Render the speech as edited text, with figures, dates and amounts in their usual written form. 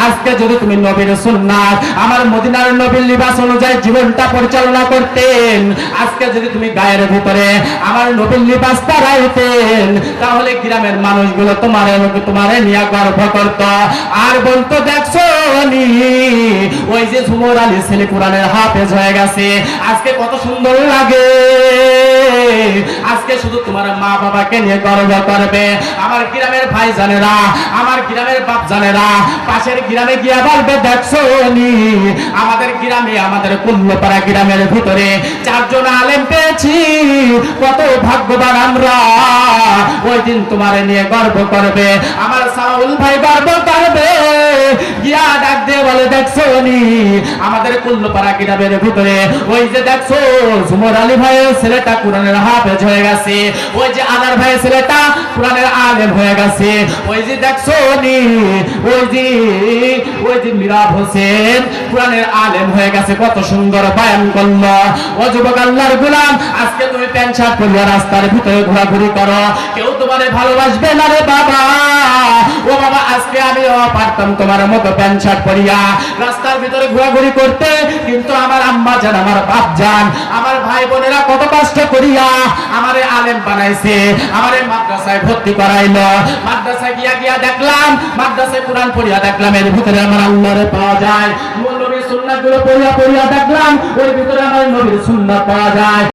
আজকে যদি তুমি নবীর সুন্নাত আমার মদিনার নবীর লিবাস অনুযায়ী জীবনটা পরিচালনা করতেন, আজকে যদি তুমি গায়ের ভিতরে আমার নবীর লিবাস পরাইতেন, তাহলে গ্রামের মানুষগুলো তোমারে নিয়ে গর্ব করত আর বলতো দেখছো নি ওই যে ঝুমর আলী ছেলে কোরআনের হাফেজ হয়ে গেছে, আজকে কত সুন্দর লাগে। আজকে শুধু তোমার মা বাবাকে নিয়ে গর্ব করবে। আমার গ্রামের ভাই জানেরা, আমার গ্রামের বাপ জানেরা, পাশের গ্রামে গিয়া বলবে দেখছো নি আমাদের গ্রামে, আমাদের কুল্লপাড়া গ্রামের ভিতরে 4 জন আলেম পেয়েছি, কত ভাগ্যবান আমরা। ওই দিন তোমারে নিয়ে গর্ব করবে, আমার সাউল ভাই গর্ব করবে, গিয়া ডাক দিয়ে বলে দেখছো নি আমাদের কুল্লপাড়া গ্রামের ভিতরে ওই যে দেখছো ঝুমর আলী ভাইয়ের ছেলেটা কোরআনের হাফেজ হয়ে গেছে, ওই যে আনার ভাইয়ের ছেলেটা কোরআনের আলেম হয়ে গেছে, ওই যে দেখছো নি ওই যে মিরাব হোসেন কোরআনের আলেম হয়ে গেছে, কত সুন্দর বয়ান করলো। ও যুবক আল্লাহর গোলাম, আজকে তুমি প্যান্ট শার্ট পরে রাস্তার ভিতরে ঘোরাঘুরি করো, কেউ তোমারে ভালোবাসবে না রে বাবা। ও বাবা, আজকে আমিও পারতাম তোমার মতো প্যান্ট শার্ট পরিয়া রাস্তার ভিতরে ঘোরাঘুরি করতে, কিন্তু আমার আম্মা জান, আমার বাপ জান, আমার ভাই বোনেরা কত কষ্ট করিয়া আমারে আলেম বানাইছে, আমারে মাদ্রাসায় ভর্তি করাইলো। মাদ্রাসায় গিয়া দেখলাম, মাদ্রাসায় কোরআন পড়িয়া দেখলাম এর ভিতরে আমার আল্লাহরে পাওয়া যায়, নবীর সুন্নাতগুলো পড়িয়া দেখলাম ওর ভিতরে আমার নবীর সুন্নাত পাওয়া যায়।